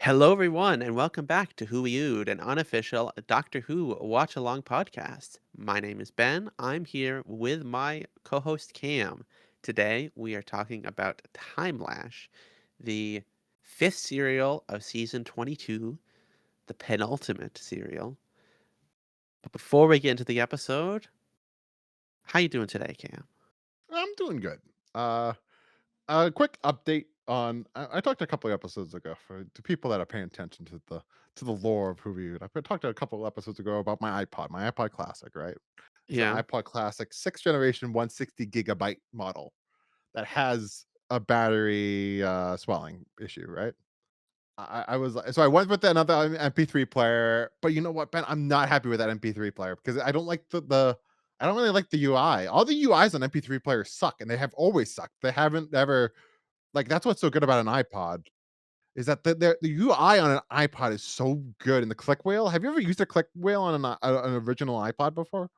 Hello, everyone, and welcome back to Who We Ood, an unofficial Doctor Who watch along podcast. My name is Ben. I'm here with my co host Cam. Today, we are talking about Timelash, the fifth serial of season 22, the penultimate serial. But before we get into the episode, how you doing today, Cam? I'm doing good. Uh, a quick update on I talked a couple of episodes ago for to people that are paying attention to the lore of who we. I talked a couple of episodes ago about my iPod Classic, right? It's the Yeah, iPod Classic sixth generation 160 gigabyte model that has a battery swelling issue, right? I was so I went with another MP3 player, but you know what, Ben? I'm not happy with that MP3 player because I don't like the I don't really like the UI. All the UIs on MP3 players suck, and they have always sucked. They haven't ever like that's what's so good about an iPod is that the UI on an iPod is so good. And the click wheel. Have you ever used a click wheel on an original iPod before?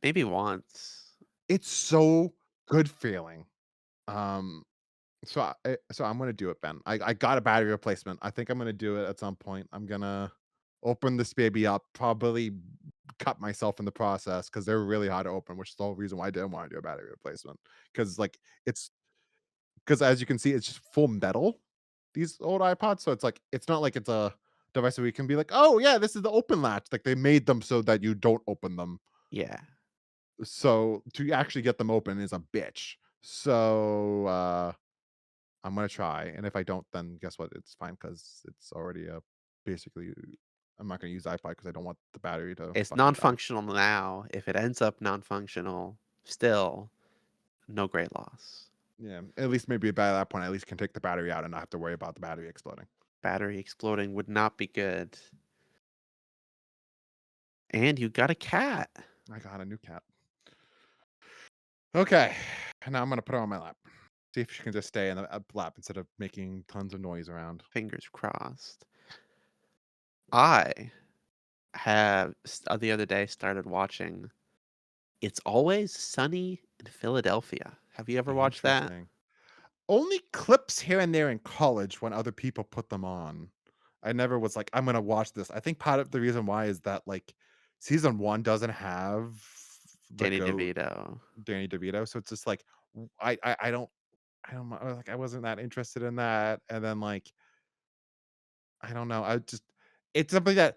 maybe once. It's so good feeling. Um, so I'm gonna do it, Ben. I got a battery replacement. I think I'm gonna do it at some point. I'm gonna open this baby up, probably cut myself in the process because they're really hard to open, which is the whole reason why I didn't want to do a battery replacement. Because like it's because as you can see, it's just full metal. These old iPods, so it's like it's not like it's a device that we can be like, oh yeah, this is the open latch. Like they made them so that you don't open them. Yeah. So to actually get them open is a bitch. So I'm gonna try, and if I don't, then guess what? It's fine because it's already a basically. I'm not gonna use iPod because I don't want the battery to It's fucking non die. functional now. If it ends up non functional, still no great loss. Yeah, at least maybe by that point, I at least can take the battery out and not have to worry about the battery exploding. Battery exploding would not be good. And you got a cat. I got a new cat. Okay, now I'm gonna put her on my lap. See if she can just stay in the lap instead of making tons of noise around. Fingers crossed. I the other day started watching It's Always Sunny in Philadelphia. Have you ever watched that? Interesting. Only clips here and there in college when other people put them on. I never was like, I'm gonna watch this. I think part of the reason why is that like season one doesn't have the Danny goat DeVito. Danny DeVito, so it's just like I don't know, like I wasn't that interested in that, and then like I don't know, I just it's something that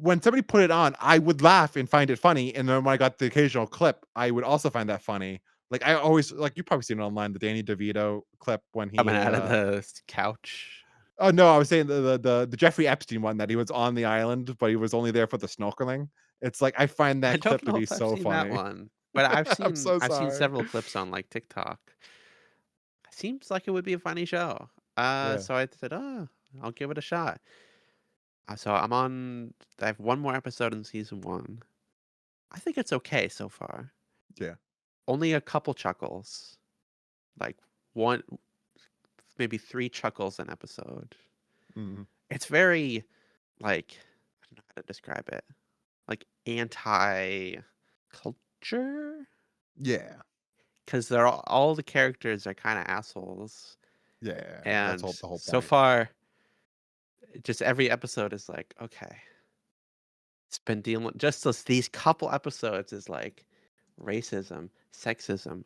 when somebody put it on, I would laugh and find it funny, and then when I got the occasional clip, I would also find that funny. Like I always like you've probably seen it online, the Danny DeVito clip when Coming he out of the couch. oh no, I was saying the Jeffrey Epstein one that he was on the island, but he was only there for the snorkeling. It's like I find I that don't clip to know be if I've so seen that funny. one, but I'm so I've seen sorry. several clips on like TikTok. Seems like it would be a funny show. Yeah. So I said, "Oh, I'll give it a shot." So I have one more episode in season 1. I think it's okay so far. Yeah. Only a couple chuckles. Like, 1 maybe 3 chuckles an episode. Mhm. It's very, like, I don't know how to describe it, like, anti-culture? 'Cause they're all the characters are kinda assholes, Yeah. That's and all the whole so point. far, just every episode is like, "Okay, it's been dealing just these couple episodes is like racism, sexism,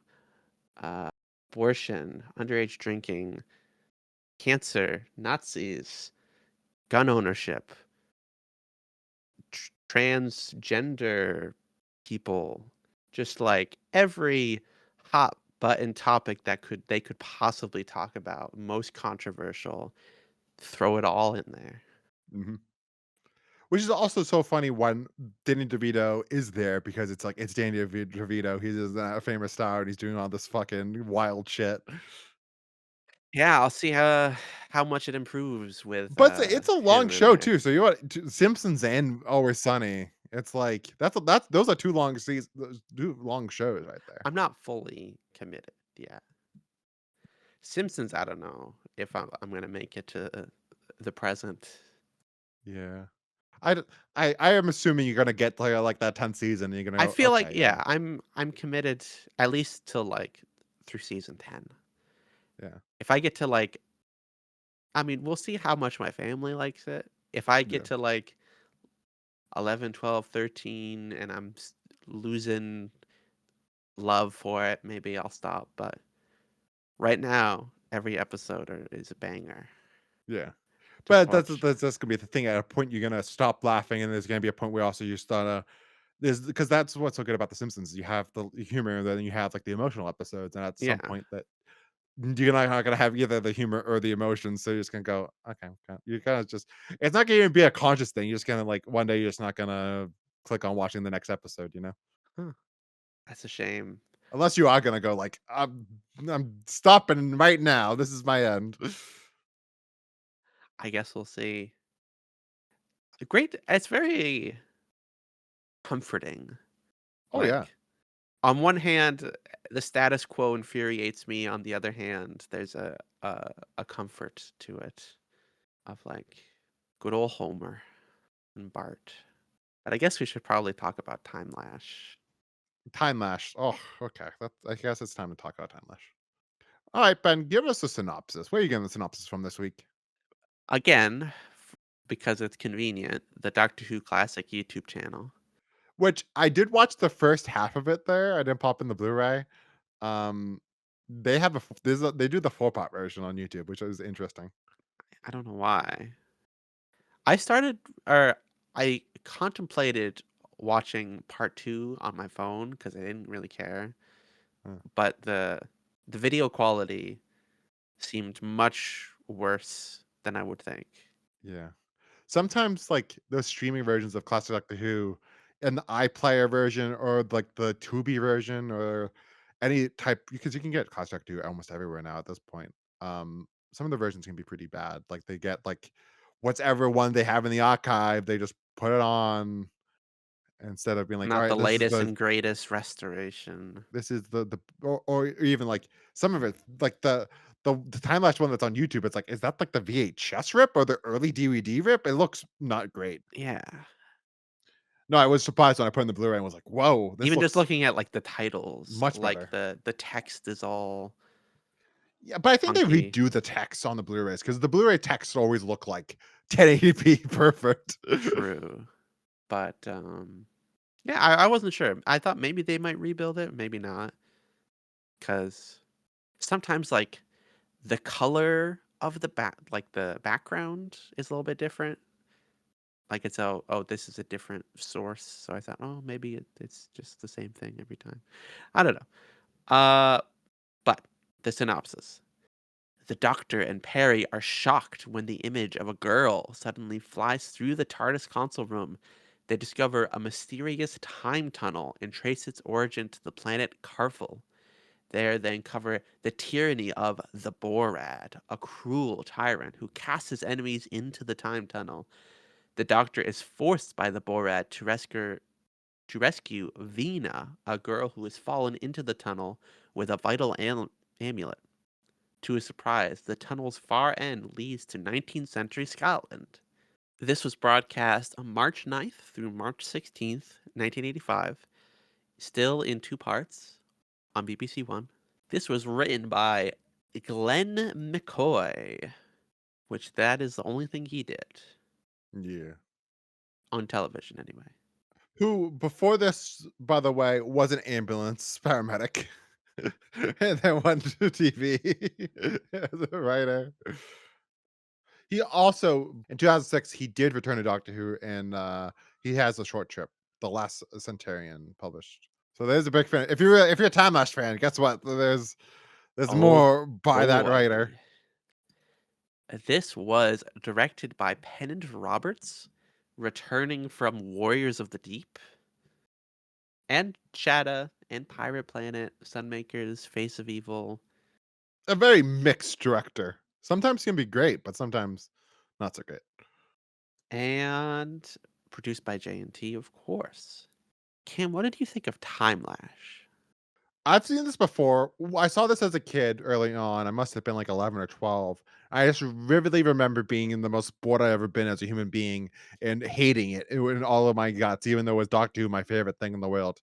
uh, abortion, underage drinking, cancer, Nazis, gun ownership, transgender people, just like every hot button topic that they could possibly talk about, most controversial, throw it all in there. Mhm. Which is also so funny when Danny DeVito is there because it's like it's Danny DeVito. He's a famous star and he's doing all this fucking wild shit. Yeah, I'll see how much it improves with But it's a long him in show there. too. So you want Simpsons and Always Sunny. It's like that's those are 2 long seasons, those 2 long shows right there. I'm not fully committed yet. Simpsons, I don't know if I'm gonna make it to the present. Yeah. I d I am assuming you're gonna get to, like, that 10th season, and you're gonna I go, feel like "Okay, yeah, yeah, I'm committed at least till like through season 10. yeah." If I get to like I mean, we'll see how much my family likes it. If I get Yeah. to like 11, 12, 13, and losing love for it, maybe I'll stop. But right now, every episode is a banger. Yeah. Just But that's watch. that's gonna be the thing. At a point, you're gonna stop laughing, and there's gonna be a point where also you start there's because that's what's so good about The Simpsons. You have the humor, and then you have like the emotional episodes, and at some Yeah. point that you're not gonna have either the humor or the emotions. So you're just gonna go, okay, you're kind of just. It's not gonna even be a conscious thing. You're just gonna like one day you're just not gonna click on watching the next episode. Huh. That's a shame. Unless you are gonna go like, I'm stopping right now. This is my end. I guess we'll see. Great. It's very comforting. Oh yeah, Like, on one hand, the status quo infuriates me. On the other hand, there's a comfort to it of like good old Homer and Bart. But I guess we should probably talk about Timelash. Timelash. Oh, okay. I guess it's time to talk about Timelash. All right, Ben, give us a synopsis. Where are you getting the synopsis from this week? Again, because it's convenient, the Doctor Who Classic YouTube channel. Which I did watch the first half of it there. I didn't pop in the Blu-ray. Um, they have they do the 4-part version on YouTube, which is interesting. I don't know why. I started or I contemplated watching part 2 on my phone because I didn't really care, Uh, but the video quality seemed much worse than I would think. yeah. Sometimes like those streaming versions of classic Doctor Who and the iPlayer version or like the Tubi version or any type because you can get classic Doctor Who almost everywhere now at this point. Some of the versions can be pretty bad. Like they get like whatever one they have in the archive, they just put it on instead of being like, all Not right, the latest and greatest restoration. this is the or even like some of it like the time lapse one that's on YouTube. It's like, is that like the VHS rip or the early DVD rip? It looks not great. Yeah. No, I was surprised when I put in the Blu-ray and was like, "Whoa, this Even just looks looking at like the titles, much like better." the text is all Yeah, but I think they funky. redo the text on the Blu-rays because the Blu-ray text always look like 1080p perfect. True. But yeah, I wasn't sure. I thought maybe they might rebuild it, maybe not. Because sometimes like the color of the background is a little bit different. Like it's this is a different source. So I thought, oh, maybe it's just the same thing every time. I don't know. But the synopsis. The Doctor and Perry are shocked when the image of a girl suddenly flies through the TARDIS console room. They discover a mysterious time tunnel and trace its origin to the planet Carfel. There they uncover the tyranny of the Borad, a cruel tyrant who casts his enemies into the time tunnel. The Doctor is forced by the Borad to rescue Vina, a girl who has fallen into the tunnel with a vital amulet. To his surprise, the tunnel's far end leads to 19th century Scotland. This was broadcast on March 9th through March 16th, 1985, still in 2 parts on BBC One. This was written by Glenn McCoy, which that is the only thing he did Yeah. on television anyway. Who before this, by the way, was an ambulance paramedic. And then went to TV as a writer. He also in 2006 he did return to Doctor Who and he has a short trip, The Last Centurion published. So there's a big fan. If you're a Time Lash fan, guess what? There's Oh more by that writer. boy. This was directed by Pennant Roberts, returning from Warriors of the Deep, and Shadow, and Pirate Planet, Sunmakers, Face of Evil, A very mixed director. Sometimes he can be great, but sometimes not so great. and produced by J&T, of course. Cam, what did you think of Timelash? I've seen this before. I saw this as a kid early on. I must have been like 11 or 12. I just vividly remember being in the most bored I've ever been as a human being and hating it in all of my guts, even though it was Doctor Who my favorite thing in the world.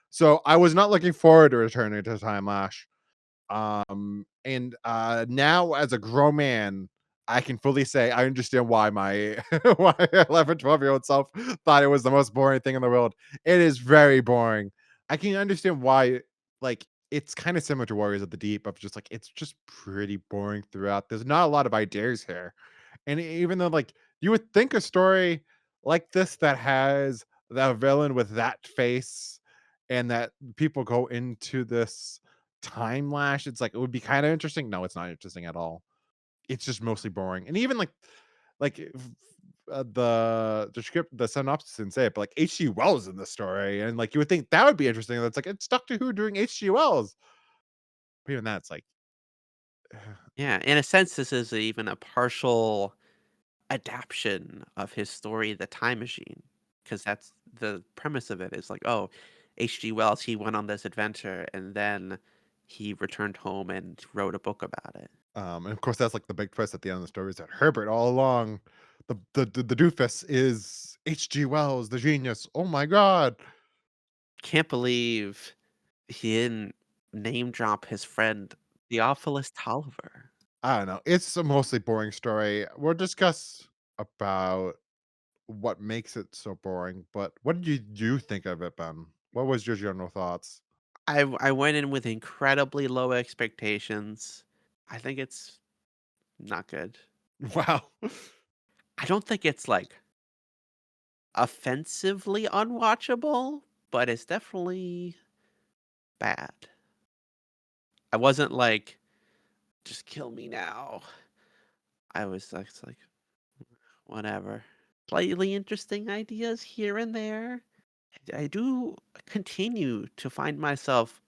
So I was not looking forward to returning to Time Lash. And now as a grown man, I can fully say I understand why my why 11, 12-year-old self thought it was the most boring thing in the world. It is very boring. I can understand why, like, it's kinda similar to Warriors of the Deep of just, like, it's just pretty boring throughout. There's not a lot of ideas here. And even though, like, you would think a story like this that has the villain with that face and that people go into this time lash, it's like, it would be kinda interesting. No, it's not interesting at all. It's just mostly boring. And even the script, the synopsis didn't say it, but like H.G. Wells in the story, and like you would think that would be interesting. That's like it's Doctor Who doing H.G. Wells. But even that's like, Yeah, in a sense, this is even a partial adaptation of his story, The Time Machine, because that's the premise of it is like, oh, H.G. Wells, he went on this adventure and then he returned home and wrote a book about it. and of course that's like the big twist at the end of the story is that Herbert all along, the doofus is H.G. Wells, the genius. Oh my god! Can't believe he didn't name drop his friend Theophilus Tolliver. I don't know. It's a mostly boring story. We'll discuss about what makes it so boring, but what did you think of it, Ben? What was your general thoughts? I went in with incredibly low expectations. I think it's not good. Wow. I don't think it's like offensively unwatchable, but it's definitely bad. I wasn't like, "Just kill me now." I was like, it's like, whatever. Slightly interesting ideas here and there. I do continue to find myself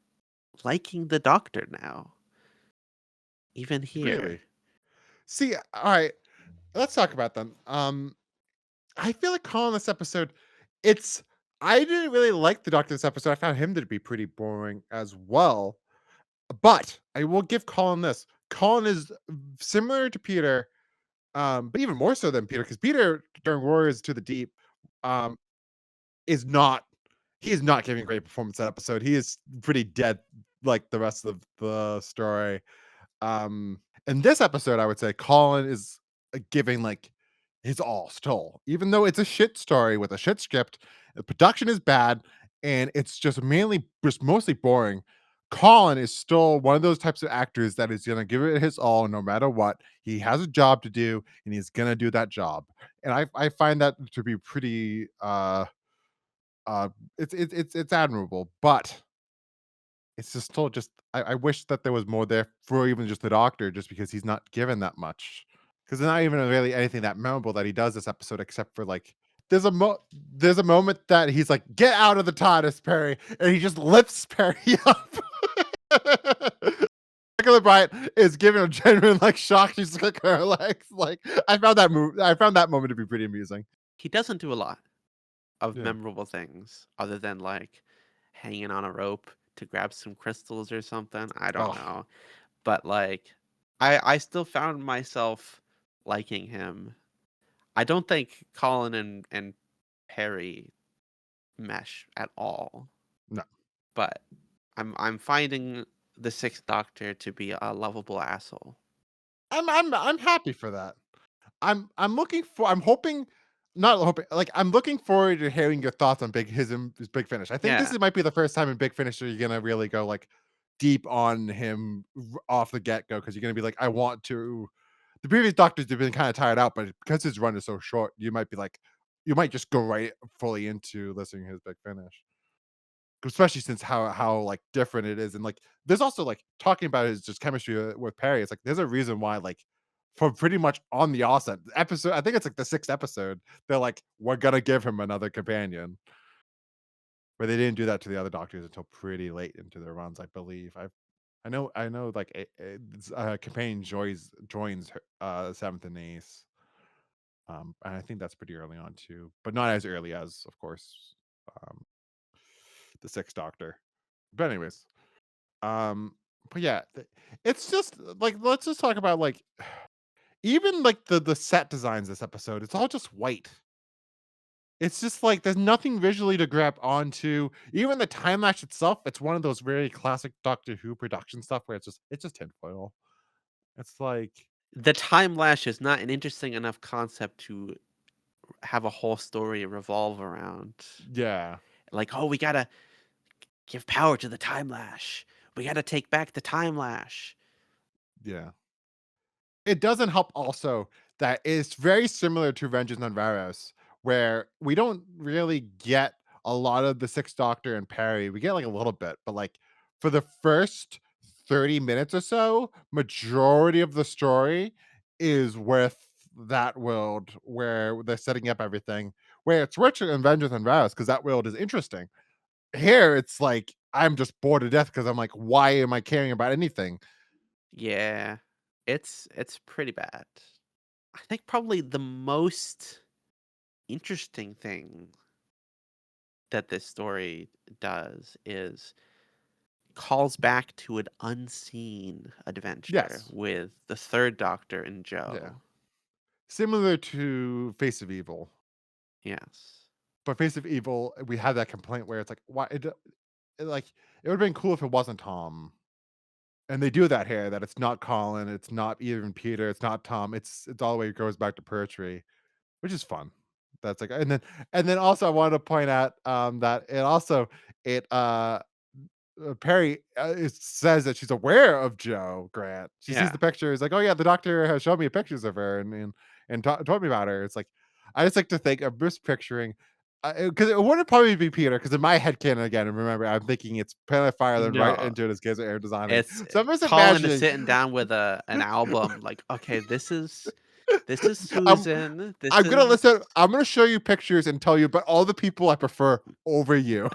liking the Doctor now, even here. Really? See, alright, let's talk about them. I feel like calling this episode, it's I didn't really like the Doctor this episode. I found him to be pretty boring as well. But I will give Colin this. Colin is similar to Peter, but even more so than Peter, because Peter during Warriors to the Deep, um, is not he is not giving a great performance that episode. He is pretty dead like the rest of the story. In this episode, I would say Colin is giving like his all still, even though it's a shit story with a shit script. The production is bad, and it's just mostly boring. Colin is still one of those types of actors that is gonna give it his all no matter what. He has a job to do, and he's gonna do that job. And I find that to be pretty uh it's admirable, but it's just still just I wish that there was more there for even just the Doctor, just because he's not given that much. Because there's not even really anything that memorable that he does this episode, except for like there's a moment that he's like, "Get out of the TARDIS, Perry," and he just lifts Perry up. Nicola Bryant is giving a genuine like shock. She's like her legs. Like I found that moment to be pretty amusing. He doesn't do a lot of Yeah. memorable things other than like hanging on a rope to grab some crystals or something. I don't Oh, know. But like I still found myself liking him. I don't think Colin and Perry mesh at all, no. but I'm finding the Sixth Doctor to be a lovable asshole. I'm happy for that. I'm hoping, not hoping, like, I'm looking forward to hearing your thoughts on his Big Finish. I think this Yeah. might be the first time in Big Finish that you're gonna really go, like, deep on him off the get-go, because you're gonna be like, "I want to." The previous Doctors have been kinda tired out, but because his run is so short, you might be like you might just go right fully into listening to his Big Finish. Especially since how, like, different it is, and, like, there's also, like, talking about his just chemistry, with Perry, it's like, there's a reason why, like, for pretty much on the offset, episode I think it's, like, the 6th episode, they're like, "We're gonna give him another companion." But they didn't do that to the other Doctors until pretty late into their runs, I believe. I know, like, companion joins her, 7th and 8th, and I think that's pretty early on too, but not as early as, of course, um, the 6th Doctor. But anyways, Um, but yeah, it's just like let's just talk about like even like the set designs this episode. It's all just white. It's just like there's nothing visually to grab onto. Even the time lapse itself, it's one of those very classic Doctor Who production stuff where it's just tinfoil. It's like the time lash is not an interesting enough concept to have a whole story revolve around. Yeah, Like, "Oh, we gotta give power to the time lash. We gotta take back the time lash." yeah. It doesn't help also that it's very similar to Vengeance on Varos, where we don't really get a lot of the Sixth Doctor and Perry. We get like a little bit, but like for the first 30 minutes or so, majority of the story is with that world where they're setting up everything. Where it's richer in Vengeance on Varos because that world is interesting. Here, it's like I'm just bored to death because I'm like, why am I caring about anything? Yeah. It's pretty bad. I think probably the most interesting thing that this story does is calls back to an unseen adventure Yes. with the 3rd Doctor and Yeah. Joe. Similar to Face of Evil. Yes. But Face of Evil, we had that complaint where it's like, why like it would have been cool if it wasn't Tom. And they do that here, that it's not Colin, it's not even Peter, it's not Tom, it's all the way it goes back to Pertwee, which is fun. That's like and then also I wanted to point out that it Perry says that she's aware of Joe Grant. She sees Yeah. the picture. Is like, oh yeah, the doctor has shown me pictures of her and told me about her. It's like I just like to think I'm just picturing because it wouldn't probably be Peter because in my head canon again, and remember I'm thinking it's Pele Fire then right No. into it as Gazer Air designing. It's So I'm just Colin is imagining sitting down with a an album like, "Okay, this is I'm Susan. This I'm gonna is." listen. I'm gonna show you pictures and tell you about all the people I prefer over you.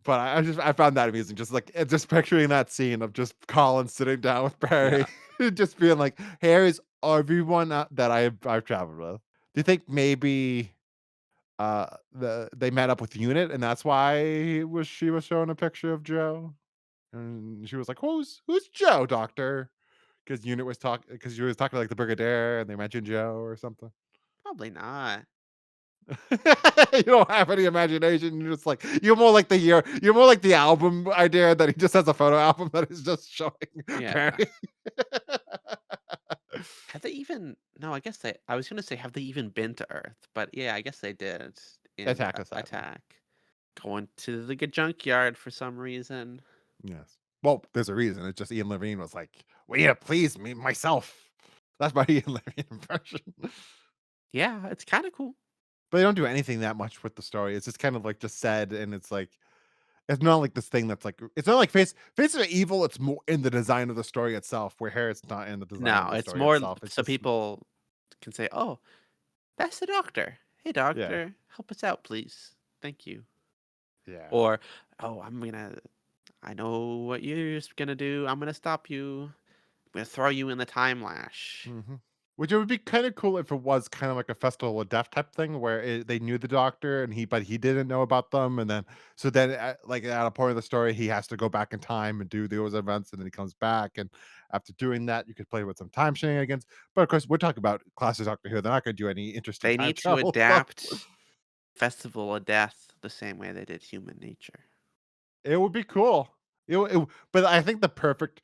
But I found that amusing, just like just picturing that scene of just Colin sitting down with Barry, Yeah. just being like, "Here is everyone that I've traveled with." Do you think maybe they met up with Unit and that's why she was showing a picture of Joe? And she was like, "Who's Joe, Doctor?" Because Unit was talking because she was talking to like the Brigadier and they mentioned Joe or something. Probably not. You don't have any imagination. You're just like you're more like the year. You're more like the album idea that he just has a photo album that is just showing Perry. Yeah. Have they even no, I guess I was gonna say, have they even been to Earth? But yeah, I guess they did in, Attack of Saturn. Attack. Going to the junkyard for some reason. Yes. Well, there's a reason. It's just Ian Levine was like, "We need to please me myself." That's my Ian Levine impression. Yeah, it's kinda cool. But they don't do anything that much with the story. It's just kind of like just said, and it's like it's not like this thing that's like it's not like Face of Evil. It's more in the design of the story itself. Where here it's not in the design of No, the it's story more itself. It's so just people can say, "Oh, that's the doctor. Hey, yeah, doctor, help us out, please. Thank you." yeah. Or, "Oh, I know what you're gonna do. I'm gonna stop you. I'm gonna throw you in the time lash." Mhm. Which it would be kinda cool if it was kinda like a Festival of Death type thing where they knew the doctor and he didn't know about them, and then like, at a point of the story, he has to go back in time and do those events, and then he comes back, and after doing that, you could play with some time shenanigans, but, of course, we're talking about classic Doctor Who, they're not gonna do any interesting They time need to travel stuff. adapt Festival of Death the same way they did Human Nature. It would be cool. But I think the perfect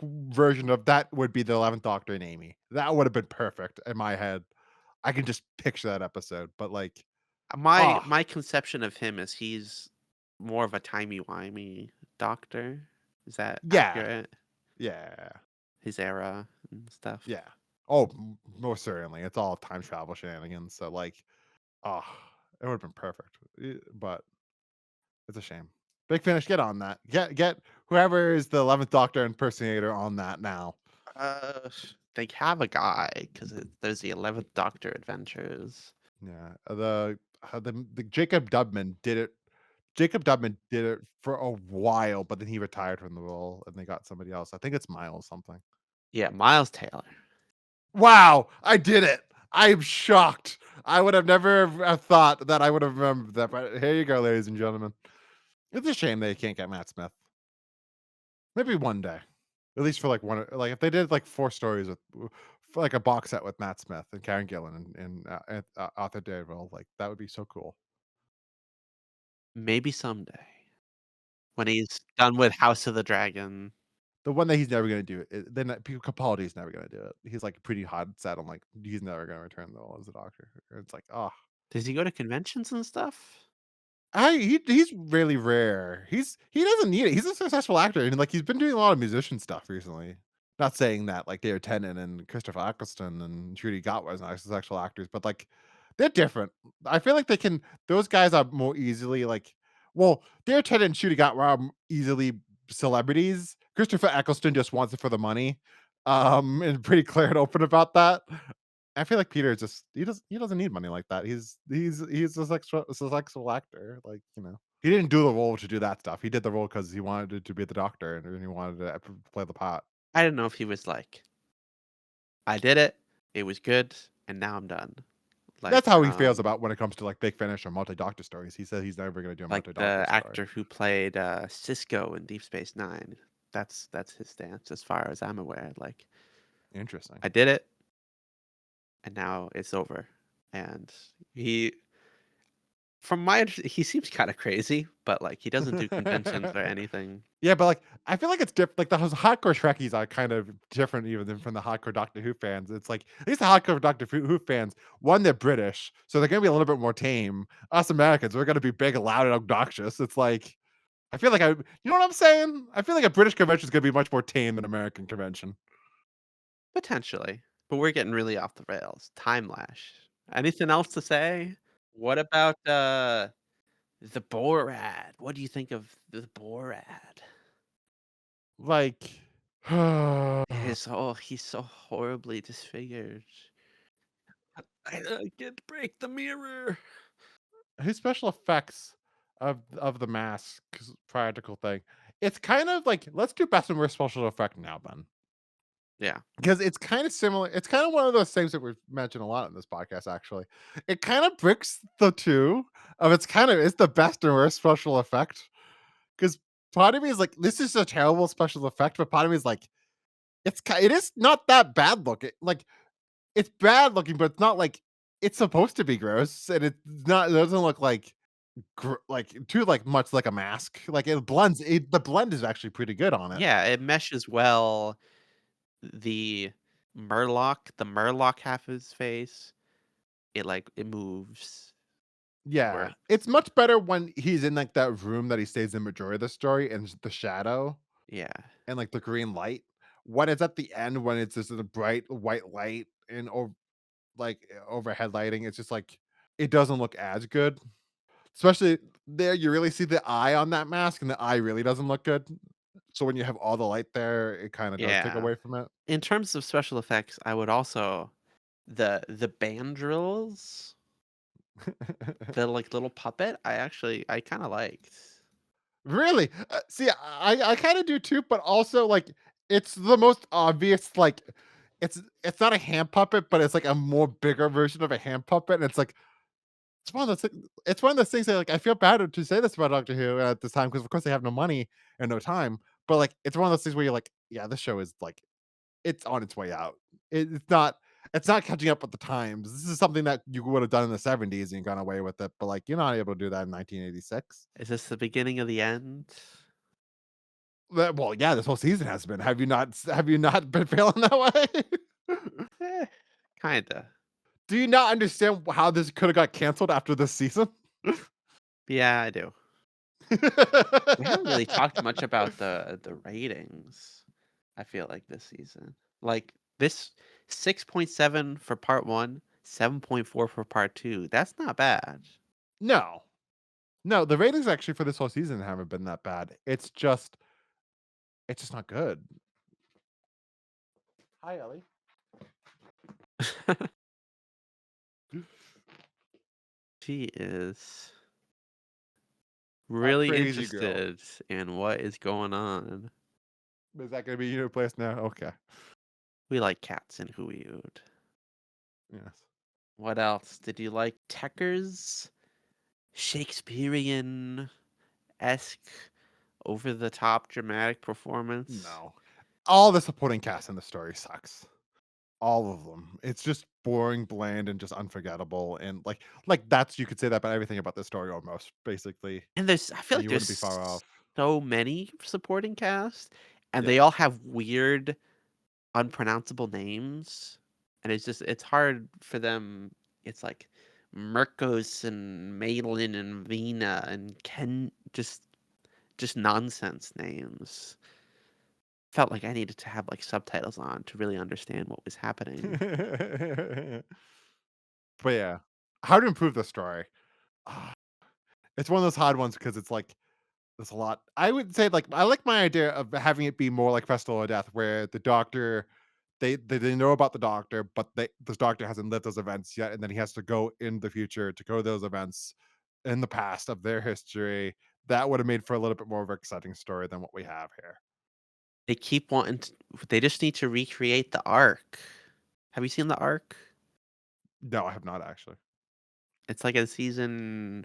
version of that would be the 11th Doctor and Amy. That would have been perfect in my head. I can just picture that episode, but like, My oh, my conception of him is he's more of a timey-wimey doctor. Is that yeah, accurate? yeah, His era and stuff. yeah. Oh, most certainly. It's all time travel shenanigans. So like, oh, it would have been perfect. But it's a shame. Big Finish, get on that. Get whoever is the 11th Doctor impersonator on that now. Uh, they have a guy because there's the 11th Doctor Adventures. Yeah, the Jacob Dubman did it. Jacob Dubman did it for a while, but then he retired from the role, and they got somebody else. I think it's Miles something. Yeah, Miles Taylor. Wow, I did it! I'm shocked. I would have never have thought that I would have remembered that, but here you go, ladies and gentlemen. It's a shame they can't get Matt Smith. Maybe one day, at least for like one, like if they did like 4 stories with, for like a box set with Matt Smith and Karen Gillan and Arthur Darvill, like that would be so cool. Maybe someday when he's done with House of the Dragon. the one that he's never gonna do it, then Capaldi's never gonna do it. He's, like, pretty hard set on, like, he's never gonna return the role as a doctor. It's like, oh. Does he go to conventions and stuff? He's really rare. He doesn't need it. He's a successful actor, and, like, he's been doing a lot of musician stuff recently. Not saying that, like, David Tennant and Christopher Eccleston and Trudy Gott was not successful actors, but, like, they're different. I feel like those guys are more easily, like, well, David Tennant and Trudy Gott were, easily celebrities. Christopher Eccleston just wants it for the money, and pretty clear and open about that. I feel like Peter is just he doesn't need money like that. He's a successful actor, like, you know. He didn't do the role to do that stuff. He did the role because he wanted to be the doctor and he wanted to play the part. I don't know if he was like, "I did it, it was good, and now I'm done." Like, That's how he feels about when it comes to, like, Big Finish or multi-doctor stories. He said he's never gonna do a multi-doctor the story. actor who played, Cisco in Deep Space Nine. That's his stance as far as I'm aware, like, Interesting. "I did it, and now it's over." And he from my he seems kinda crazy, but, like, he doesn't do conventions or anything. Yeah, but, like, I feel like it's different. Like, those hardcore Trekkies are kind of different even than from the hardcore Doctor Who fans. It's like, at least the hardcore Doctor Who fans, 1, they're British, so they're gonna be a little bit more tame. Us Americans, we're gonna be big, loud, and obnoxious. It's like, I feel like you know what I'm saying? I feel like a British convention is gonna be much more tame than American convention. Potentially, but we're getting really off the rails. Timelash. Anything else to say? What about, the Borad? What do you think of the Borad? Like, He's so horribly disfigured. I can't break the mirror. his special effects of the mask practical thing, it's kind of like, let's do best and worst special effect now, then. Yeah, Because it's kind of similar. It's kind of one of those things that we've mentioned a lot in this podcast, actually. It kind of bricks the two of it's the best and worst special effect. Because part of me is like, this is a terrible special effect, but part of me is like, it is not that bad looking. Like, it's bad looking, but it's not like it's supposed to be gross, and it doesn't look like like too like much like a mask. Like it blends. The blend is actually pretty good on it. yeah, it meshes well. The the Murloc half of his face, it moves Yeah, or it's much better when he's in, like, that room that he stays in majority of the story and the shadow yeah, and, like, the green light. When it's at the end, when it's just a bright white light and overhead lighting, it's just like it doesn't look as good. Especially there, you really see the eye on that mask, and the eye really doesn't look good. So when you have all the light there, it kinda does take yeah. away from it. In terms of special effects, I would also the Bandrills, the, like, little puppet, I kinda liked. Really? See, I kinda do too, but also, like, it's the most obvious, like, it's not a hand puppet, but it's, like, a more bigger version of a hand puppet, and it's one of those things that, like, I feel bad to say this about Doctor Who at this time because of course, they have no money and no time, but, like, it's one of those things where you're like, "Yeah, this show is, like, it's on its way out." It's not catching up with the times. This is something that you would have done in the '70s and gone away with it, but, like, you're not able to do that in 1986. Is this the beginning of the end? Well, yeah, this whole season has been. Have you not been feeling that way? Eh, kinda. Do you not understand how this coulda got canceled after this season? Yeah, I do. We haven't really talked much about the ratings, I feel like, this season. Like, this 6.7 for part 1, 7.4 for part 2, that's not bad. No. No, the ratings actually for this whole season haven't been that bad. It's just not good. Hi, Ellie. She is A really crazy girl. interested in what is going on. Is that gonna be your place now? Okay. We like cats in Hooeywood. Yes. What else? Did you like Tekker's Shakespearean-esque, over-the-top dramatic performance? No. All the supporting cast in the story sucks. All of them. It's just boring, bland, and just unforgettable, and, that's you could say that about everything about this story almost, basically, And I feel and like you wouldn't be far there's off. so many supporting cast, and they Yeah. all have weird, unpronounceable names, and it's hard for them. It's like Mirkos and Malin and Vina and Ken, just nonsense names. Felt like I needed to have like subtitles on to really understand what was happening. But yeah, how to improve the story? Ah, it's one of those hard ones because it's like there's a lot. I would say like I like my idea of having it be more like Festival of Death, where the doctor they know about the doctor, but this doctor hasn't lived those events yet, and then he has to go in the future to go to those events in the past of their history. That would have made for a little bit more of an exciting story than what we have here. They keep wanting to, they just need to recreate the arc. Have you seen the arc? No, I have not actually. It's like a season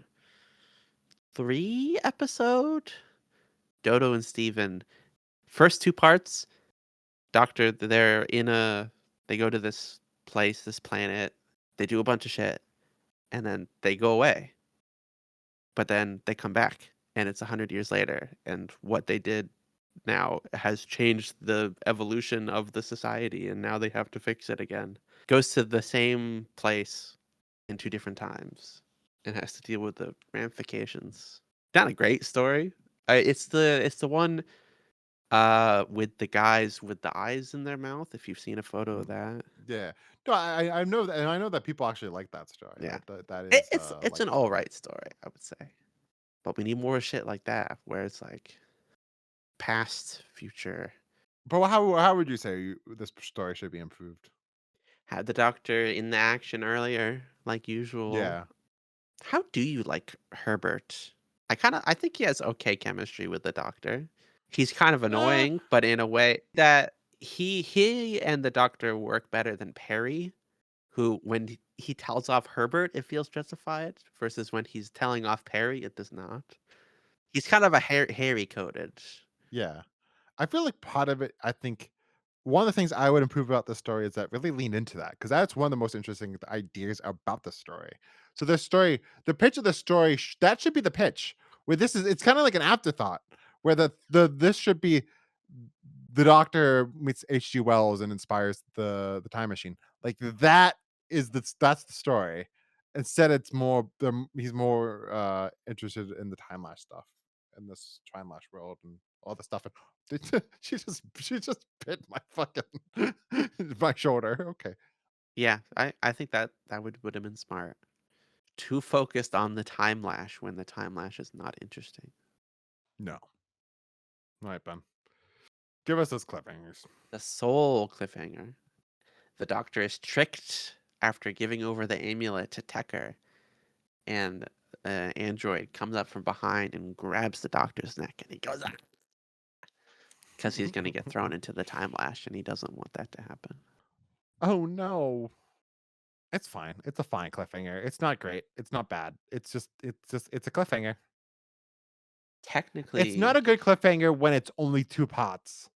3 episode. Dodo and Steven. First two parts, Doctor, they go to this place, this planet, they do a bunch of shit, and then they go away. But then they come back, and it's 100 years later, and what they did now has changed the evolution of the society, and now they have to fix it again. Goes to the same place in two different times and has to deal with the ramifications. Not a great story. It's the one with the guys with the eyes in their mouth. If you've seen a photo of Mm, that, yeah. No, I know that, and I know that people actually like that story. yeah, That it, is it's like an all right story, I would say. But we need more shit like that where it's like past, future. but how would you say this story should be improved? Had the doctor in the action earlier, like usual. Yeah. How do you like Herbert? I think he has okay chemistry with the doctor. He's kind of Uh, annoying, but in a way that he and the doctor work better than Perry, who when he tells off Herbert, it feels justified, versus when he's telling off Perry, it does not. He's kind of a hairy coded. yeah. I feel like part of it, I think one of the things I would improve about the story is that really lean into that because that's one of the most interesting ideas about the story. So the story, the pitch of the story, that should be the pitch. Where this is, it's kind of like an afterthought. Where the this should be the Doctor meets H.G. Wells and inspires the time machine. Like that is that's the story. Instead, it's more he's more interested in the Timelash stuff in this Timelash world and all the stuff. And she just bit my fucking my shoulder. Okay, Yeah, I think that would have been smart. Too focused on the time lash when the time lash is not interesting. no, all right, Ben, give us those cliffhangers. The sole cliffhanger. The doctor is tricked after giving over the amulet to Tekker, and android comes up from behind and grabs the doctor's neck, and he goes because he's going to get thrown into the time lash, and he doesn't want that to happen. Oh no. It's fine. It's a fine cliffhanger. It's not great. It's not bad. It's a cliffhanger. It's not Technically, a good cliffhanger when it's only 2 pots.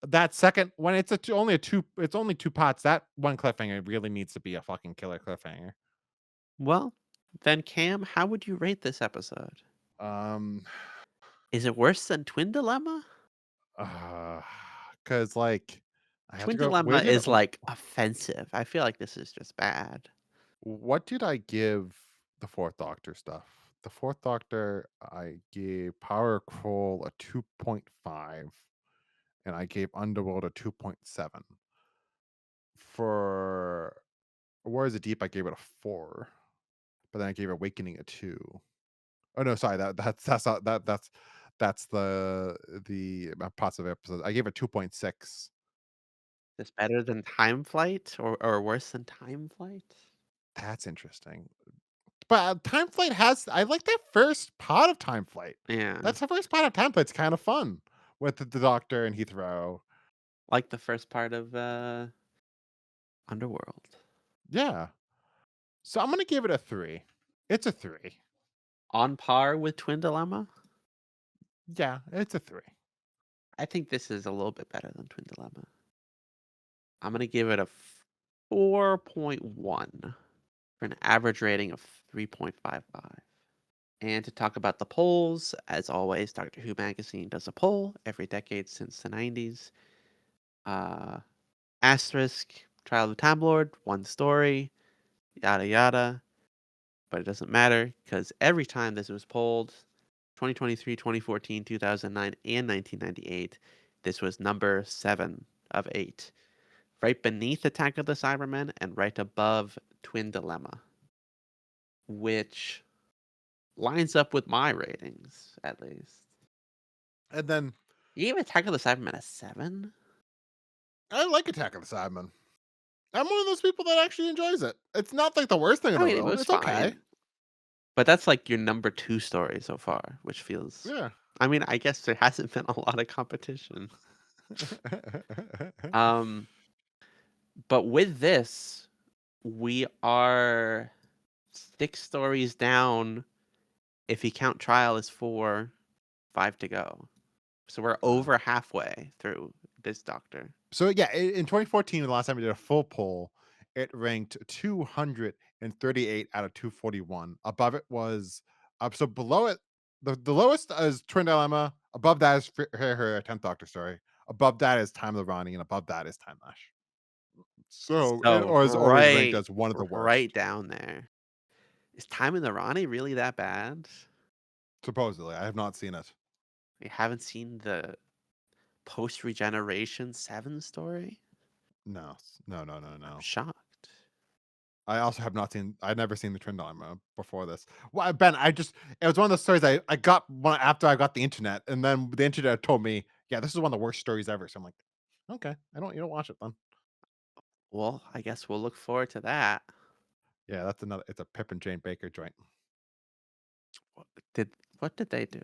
That second when it's only a 2 it's only 2 pots, that one cliffhanger really needs to be a fucking killer cliffhanger. well, then Cam, how would you rate this episode? Um, Is it worse than Twin Dilemma? uh, cause like, I have to Twin go Dilemma is like offensive. I feel like this is just bad. what did I give the 4th Doctor stuff? The 4th Doctor, I gave Power Crawl a 2.5, and I gave Underworld a 2.7. For War is a Deep, I gave it a 4, but then I gave Awakening a 2. Oh, no, sorry, that's not that's the parts of episodes. I gave it 2.6. Is better than Time Flight or worse than Time Flight? That's interesting. But, Time Flight has I like that first part of Time Flight. Yeah, That's the first part of Time Flight's kinda fun with the Doctor and Heathrow. like the first part of Underworld. Yeah. So I'm gonna give it a 3. It's a 3. On par with Twin Dilemma? Yeah, it's a 3. I think this is a little bit better than Twin Dilemma. I'm gonna give it a 4.1 for an average rating of 3.55. And to talk about the polls, as always, Doctor Who magazine does a poll every decade since the 90s. Uh, Asterisk, Trial of the Time Lord, one story, yada yada. But it doesn't matter because every time this was polled, 2023, 2014, 2009, and 1998, this was number 7 of 8. Right beneath Attack of the Cybermen and right above Twin Dilemma, which lines up with my ratings, at least. And then You gave Attack of the Cybermen a 7? I like Attack of the Cybermen. I'm one of those people that actually enjoys it. It's not like the worst thing in I the mean, it world. was It's okay. fine. But that's like your number 2 story so far, which feels. Yeah. I mean, I guess there hasn't been a lot of competition. Um, but with this, we are 6 stories down. If you count Trial as 4, 5 to go. So we're Wow. over halfway through this Doctor. So yeah, in 2014, the last time we did a full poll, it ranked 238 out of 241. Above it was so below it, the lowest is Twin Dilemma. Above that is her 10th Doctor story. Above that is Time of the Ronnie, and above that is Timelash. So it So was always ranked right, as one of the right worst, down there. Is Time in the Ronnie really that bad? supposedly. I have not seen it. We haven't seen the post regeneration 7 story? No, no, no, no, I'm no. shocked. I also have not seen. I'd never seen the Trend Dilemma before this. Well, Ben, it was one of those stories I got one after I got the internet, and then the internet told me, yeah, this is one of the worst stories ever. So I'm like, okay, you don't watch it then. Well, I guess we'll look forward to that. Yeah, that's another. It's a Pip and Jane Baker joint. What did what did they do?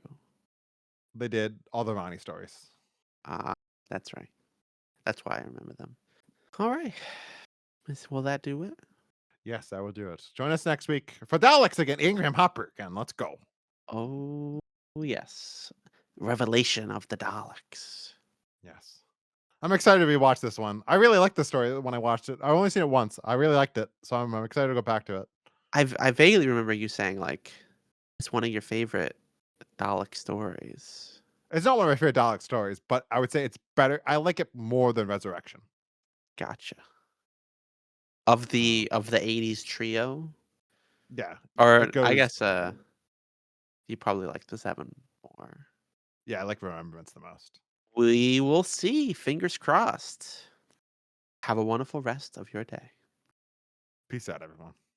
They did all the Ronnie stories. Ah, that's right. That's why I remember them. All right. Will that do it? Yes, I will do it. Join us next week for Daleks again. Ingram Hopper again. Let's go. Oh, yes. Revelation of the Daleks. Yes. I'm excited to rewatch this one. I really liked the story when I watched it. I've only seen it once. I really liked it, so I'm excited to go back to it. I vaguely remember you saying like it's one of your favorite Dalek stories. It's not one of my favorite Dalek stories, but I would say it's better. I like it more than Resurrection. Gotcha. Um, Of the 80s trio? yeah, Or it I goes. guess you probably like the 7 more. Yeah, I like Remembrance the most. We will see. Fingers crossed. Have a wonderful rest of your day. Peace out, everyone.